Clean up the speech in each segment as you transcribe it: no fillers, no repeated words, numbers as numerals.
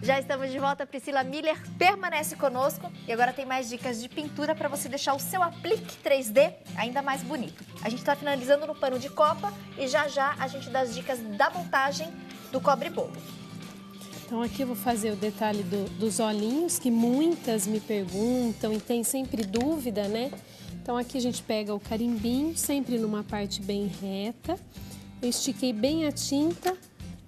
Já estamos de volta, Priscila Miller permanece conosco e agora tem mais dicas de pintura para você deixar o seu aplique 3D ainda mais bonito. A gente está finalizando no pano de copa e já a gente dá as dicas da montagem do cobre-bolo. Então aqui eu vou fazer o detalhe dos olhinhos, que muitas me perguntam e tem sempre dúvida, né? Então aqui a gente pega o carimbinho, sempre numa parte bem reta. Eu estiquei bem a tinta,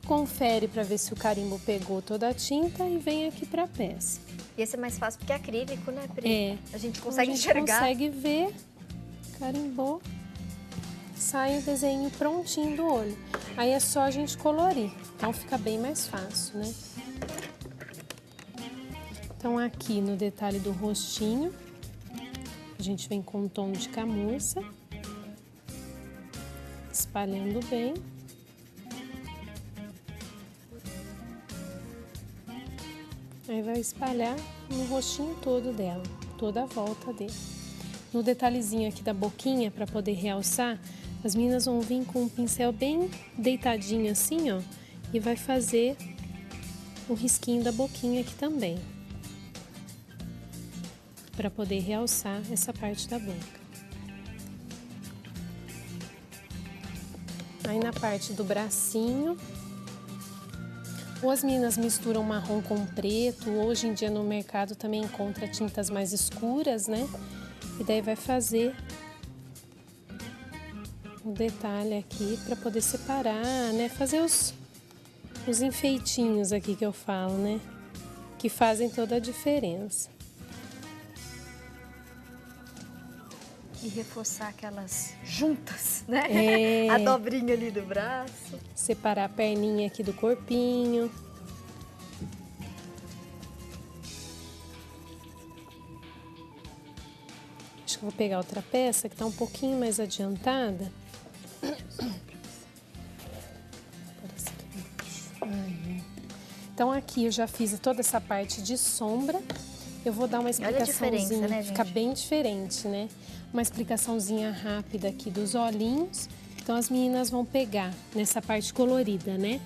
confere para ver se o carimbo pegou toda a tinta e vem aqui para a peça. E esse é mais fácil porque é acrílico, né, Pri? É. A gente consegue enxergar. A gente consegue ver, carimbou, sai o desenho prontinho do olho. Aí é só a gente colorir, então fica bem mais fácil, né? Então aqui no detalhe do rostinho, a gente vem com um tom de camurça, espalhando bem. Aí vai espalhar no rostinho todo dela, toda a volta dele. No detalhezinho aqui da boquinha, para poder realçar, as meninas vão vir com um pincel bem deitadinho assim, ó, e vai fazer o risquinho da boquinha aqui também, para poder realçar essa parte da boca. Aí na parte do bracinho, ou as meninas misturam marrom com preto, hoje em dia no mercado também encontra tintas mais escuras, né? E daí vai fazer o detalhe aqui para poder separar, né? Fazer os enfeitinhos aqui que eu falo, né? Que fazem toda a diferença. E reforçar aquelas juntas, né? É. A dobrinha ali do braço. Separar a perninha aqui do corpinho. Acho que eu vou pegar outra peça que tá um pouquinho mais adiantada. Então aqui eu já fiz toda essa parte de sombra. Eu vou dar uma explicaçãozinha, né, gente? Fica bem diferente, né? Uma explicaçãozinha rápida aqui dos olhinhos. Então as meninas vão pegar nessa parte colorida, né?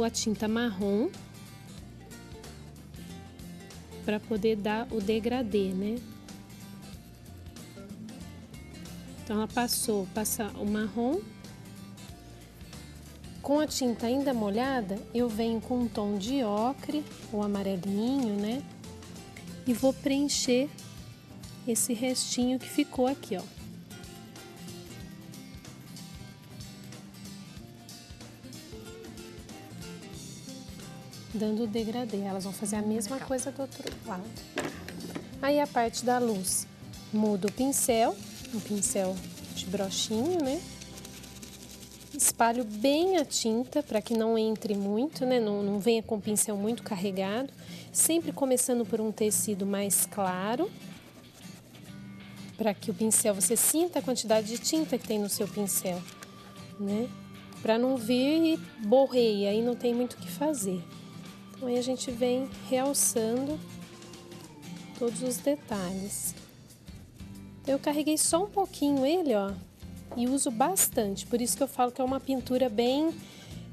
A tinta marrom para poder dar o degradê, né? Então ela passa o marrom. Com a tinta ainda molhada, eu venho com um tom de ocre, ou amarelinho, né? E vou preencher esse restinho que ficou aqui, ó. Dando o degradê. Elas vão fazer a mesma coisa do outro lado. Aí a parte da luz, mudo o pincel, um pincel de brochinho, né? Espalho bem a tinta para que não entre muito, né? Não venha com o pincel muito carregado. Sempre começando por um tecido mais claro, para que o pincel, você sinta a quantidade de tinta que tem no seu pincel, né? Para não vir e borreia, aí não tem muito o que fazer. Então aí a gente vem realçando todos os detalhes. Então, eu carreguei só um pouquinho ele, ó, e uso bastante, por isso que eu falo que é uma pintura bem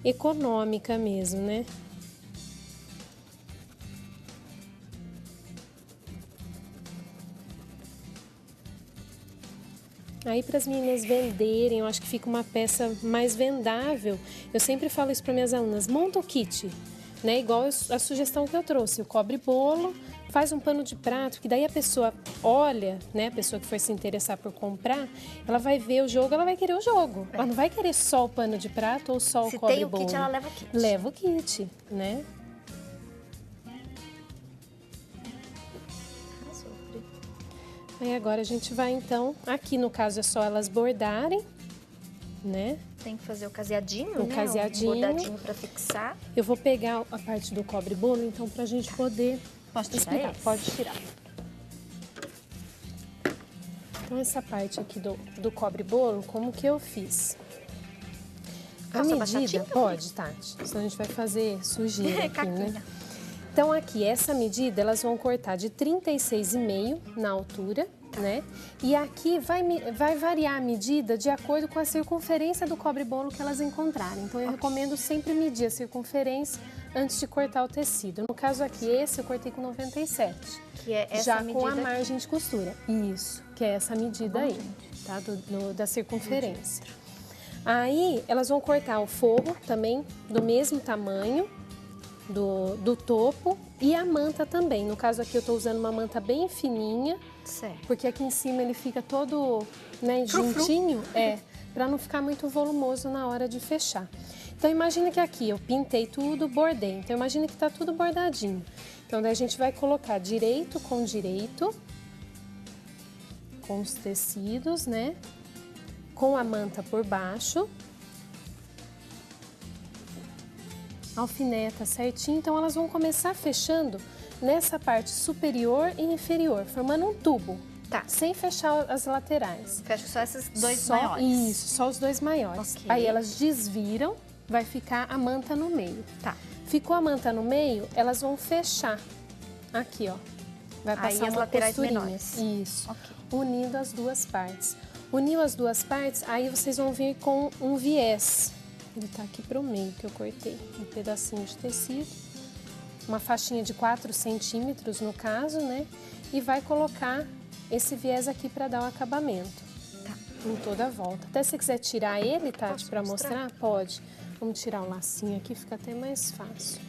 econômica mesmo, né? Aí para as meninas venderem, eu acho que fica uma peça mais vendável. Eu sempre falo isso para minhas alunas, monta o kit, né? Igual a sugestão que eu trouxe, o cobre-bolo, faz um pano de prato, que daí a pessoa olha, né? A pessoa que for se interessar por comprar, ela vai ver o jogo, ela vai querer o jogo. Ela não vai querer só o pano de prato ou só o cobre-bolo. Se tem o kit, ela leva o kit. Leva o kit, né? Aí agora a gente vai então, aqui no caso é só elas bordarem, né? Tem que fazer o caseadinho, o né? caseadinho. O bordadinho pra fixar. Eu vou pegar a parte do cobre-bolo, então, pra gente poder explicar. Pode tirar. Então, essa parte aqui do cobre-bolo, como que eu fiz? A medida, pode, Tati, senão a gente vai fazer sujeira aqui, né? Então, aqui, essa medida, elas vão cortar de 36,5 na altura, né? E aqui vai variar a medida de acordo com a circunferência do cobre-bolo que elas encontrarem. Então, eu recomendo sempre medir a circunferência antes de cortar o tecido. No caso aqui, esse eu cortei com 97. Que é essa já medida com a aqui. margem de costura. Isso, que é essa medida aí, tá? Da circunferência. Aí, elas vão cortar o forro também do mesmo tamanho do topo e a manta também. No caso aqui, eu tô usando uma manta bem fininha, Certo. porque aqui em cima ele fica todo, né, juntinho, para não ficar muito volumoso na hora de fechar. Então, imagina que aqui eu pintei tudo, bordei. Então, imagina que tá tudo bordadinho. Então, daí a gente vai colocar direito, com os tecidos, né? Com a manta por baixo. Alfineta certinho. Então, elas vão começar fechando nessa parte superior e inferior, formando um tubo. Tá. Sem fechar as laterais. Fecha só esses dois Só, maiores. Isso, só os dois maiores. Ok. Aí elas desviram, vai ficar a manta no meio. Tá. Ficou a manta no meio, elas vão fechar aqui, ó. Vai Aí passar as uma laterais costurinha. menores. Isso. Ok. Unindo as duas partes. Uniu as duas partes, aí vocês vão vir com um viés. Ele tá aqui pro meio que eu cortei. Um pedacinho de tecido. Uma faixinha de 4 centímetros no caso, né? E vai colocar esse viés aqui para dar o acabamento. Tá. Em toda a volta. Até se você quiser tirar ele, Tati, Posso para mostrar? mostrar, pode. Vamos tirar o lacinho aqui, fica até mais fácil.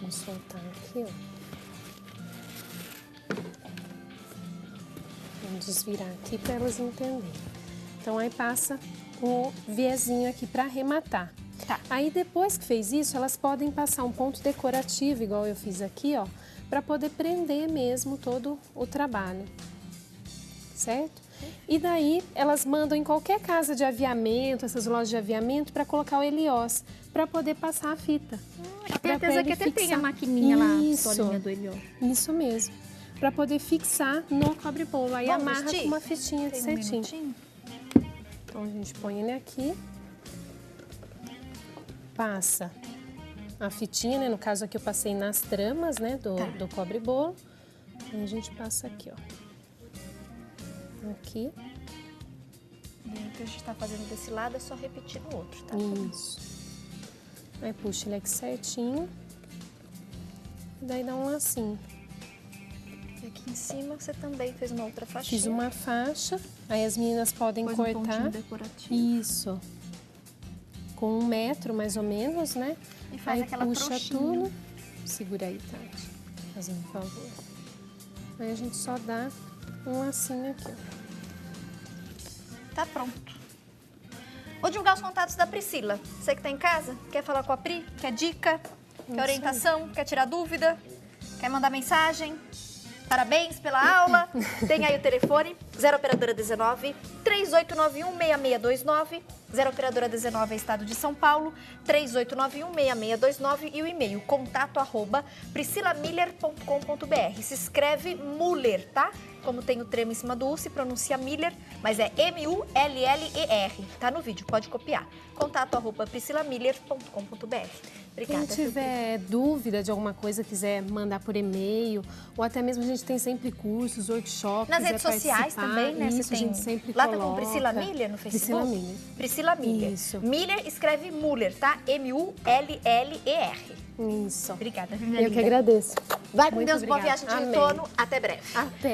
Vamos soltar aqui, ó. Vamos desvirar aqui para elas entenderem. Então, aí passa o viezinho aqui para arrematar. Tá. Aí, depois que fez isso, elas podem passar um ponto decorativo, igual eu fiz aqui, ó, para poder prender mesmo todo o trabalho. Certo? E daí, elas mandam em qualquer casa de aviamento, essas lojas de aviamento, para colocar o heliós, para poder passar a fita. Tem Pra certeza ele que até tem a fixar. maquininha lá, a Isso. pistolinha do Elió. Isso mesmo. Para poder fixar no cobre-bolo. Aí Vamos amarra vestir? com uma fitinha de Tem um cetim. minutinho? Então, a gente põe ele aqui. Passa a fitinha, né? No caso aqui eu passei nas tramas, né? Do cobre-bolo. Aí a gente passa aqui, ó. Aqui. E aí, o que a gente tá fazendo desse lado é só repetir no outro, tá? Isso. Aí puxa ele aqui certinho. E daí dá um lacinho. E aqui em cima você também fez uma outra faixinha. Fiz uma faixa. Aí as meninas podem Pôs um cortar. pontinho decorativo. Isso. Com 1 metro, mais ou menos, né? E faz aí aquela puxa trouxinha. tudo. Segura aí, Tati. Fazendo um favor. Aí a gente só dá um lacinho aqui, ó. Tá pronto. Vou divulgar os contatos da Priscila. Você que tá em casa, quer falar com a Pri? Quer dica? Quer orientação? Quer tirar dúvida? Quer mandar mensagem? Parabéns pela aula. Tem aí o telefone, 0 operadora 19 3891 6629. 0 operadora 19 é estado de São Paulo, 3891 6629 e o e-mail contato@priscilamiller.com.br. Se escreve Muller, tá? Como tem o tremo em cima do U, se pronuncia Miller, mas é M-U-L-L-E-R. Tá no vídeo, pode copiar. contato@priscilamiller.com.br. Obrigada. Quem tiver dúvida de alguma coisa, quiser mandar por e-mail, ou até mesmo a gente tem sempre cursos, workshops. Nas redes sociais participar, também, né? Isso, Você tem... a gente sempre Lá coloca. tá com Priscila Miller no Facebook? Priscila Miller. Priscila Miller. Isso. Miller escreve Muller, tá? M-U-L-L-E-R. Isso. Obrigada, Eu que agradeço. Vai com Muito Deus, boa obrigada. viagem de Amém. retorno. Até breve. Até.